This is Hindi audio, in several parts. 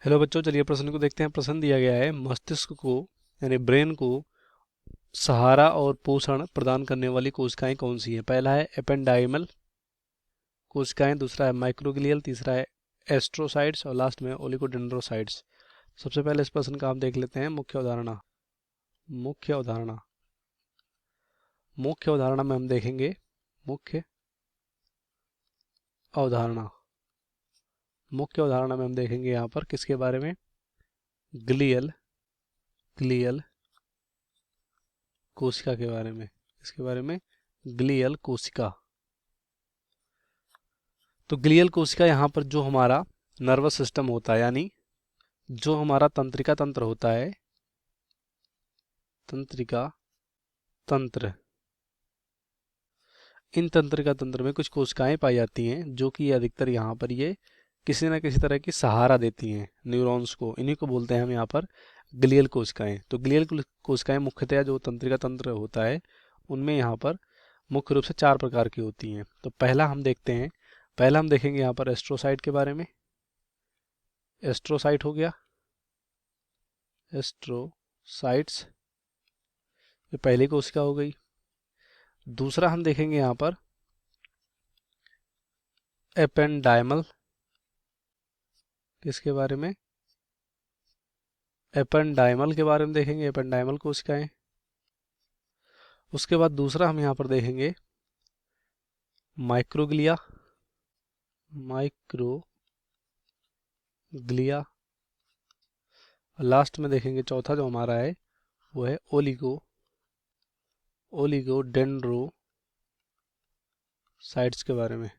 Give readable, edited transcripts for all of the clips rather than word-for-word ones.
हेलो बच्चों, चलिए प्रश्न को देखते हैं। प्रश्न दिया गया है, मस्तिष्क को यानी ब्रेन को सहारा और पोषण प्रदान करने वाली कोशिकाएं कौन सी हैं। पहला है एपेंडाइमल कोशिकाएं, दूसरा है माइक्रोग्लियल, तीसरा है एस्ट्रोसाइट्स और लास्ट में ओलिगोडेंड्रोसाइट्स। सबसे पहले इस प्रश्न का आप देख लेते हैं मुख्य अवधारणा। मुख्य अवधारणा मुख्य अवधारणा में हम देखेंगे मुख्य अवधारणा मुख्य अवधारणा में हम देखेंगे यहाँ पर किसके बारे में, ग्लियल कोशिका के बारे में। इसके बारे में ग्लियल कोशिका। तो ग्लियल कोशिका यहाँ पर जो हमारा नर्वस सिस्टम होता है, यानी जो हमारा तंत्रिका तंत्र होता है, तंत्रिका तंत्र, इन तंत्रिका तंत्र में कुछ कोशिकाएं पाई जाती हैं जो कि अधिकतर यहाँ पर ये किसी न किसी तरह की सहारा देती हैं न्यूरॉन्स को। इन्हीं को बोलते हैं हम यहाँ पर ग्लियल कोशिकाएं। तो ग्लियल कोशिकाएं मुख्यतः जो तंत्रिका तंत्र होता है उनमें यहाँ पर मुख्य रूप से 4 प्रकार की होती हैं। तो पहला हम देखेंगे यहाँ पर एस्ट्रोसाइट के बारे में। एस्ट्रोसाइट हो गया, एस्ट्रोसाइट्स ये पहली कोशिका हो गई। दूसरा हम देखेंगे यहाँ पर एपेंडाइमल, किसके बारे में, एपेंडाइमल के बारे में देखेंगे, एपेंडाइमल कोशिकाएं। उसके बाद दूसरा हम यहाँ पर देखेंगे माइक्रोग्लिया, लास्ट में देखेंगे चौथा जो हमारा है वो है ओलिगोडेंड्रोसाइट्स के बारे में।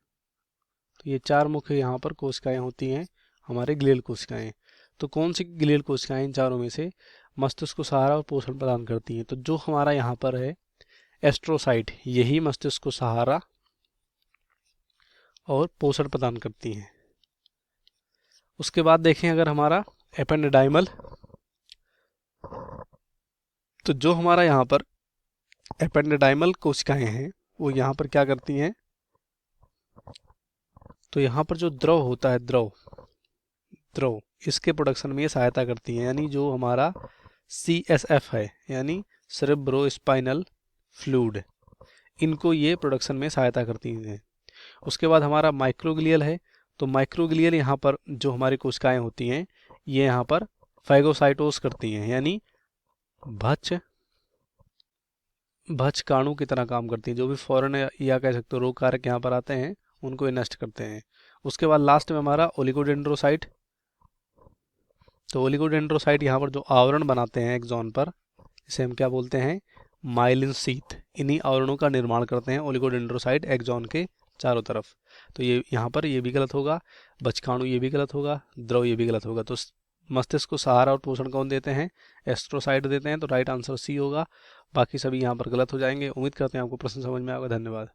तो ये 4 मुख्य यहाँ पर कोशिकाएं होती हैं हमारे ग्लियल कोशिकाएं। तो कौन सी ग्लियल कोशिकाएं इन चारों में से मस्तिष्क को सहारा और पोषण प्रदान करती हैं। तो जो हमारा यहाँ पर है एस्ट्रोसाइट, यही मस्तिष्क को सहारा और पोषण प्रदान करती हैं। उसके बाद देखें अगर हमारा एपेंडाइमल, तो जो हमारा यहाँ पर एपेंडाइमल कोशिकाएं हैं वो यहाँ पर क्या करती हैं, तो यहाँ पर जो द्रव होता है, द्रव इसके प्रोडक्शन में ये सहायता करती हैं। यानी जो हमारा CSF है यानी सेरेब्रो स्पाइनल फ्लूइड, इनको ये प्रोडक्शन में सहायता करती हैं। उसके बाद हमारा माइक्रोग्लियल है। तो माइक्रोग्लियल यहाँ पर जो हमारी कोशिकाएं होती हैं ये यहाँ पर फैगोसाइटोस करती हैं, यानी भक्षकाणु की तरह काम करती हैं। जो भी फॉरेन या कह सकते हो रोग कारक यहाँ पर आते हैं उनको ये नष्ट करते हैं। उसके बाद लास्ट में हमारा ओलिगोडेंड्रोसाइट। तो ओलिगोडेंड्रोसाइट यहाँ पर जो आवरण बनाते हैं एक्सॉन पर, इसे हम क्या बोलते हैं, माइलिन शीथ। इन्हीं आवरणों का निर्माण करते हैं ओलिगोडेंड्रोसाइट एक्सॉन के चारों तरफ। तो ये यहाँ पर ये भी गलत होगा, बचकाणु ये भी गलत होगा, द्रव ये भी गलत होगा। तो मस्तिष्क को सहारा और पोषण कौन देते हैं, एस्ट्रोसाइट देते हैं। तो राइट आंसर सी होगा। बाकी सभी यहाँ पर गलत हो जाएंगे। उम्मीद करते हैं आपको प्रश्न समझ में आएगा। धन्यवाद।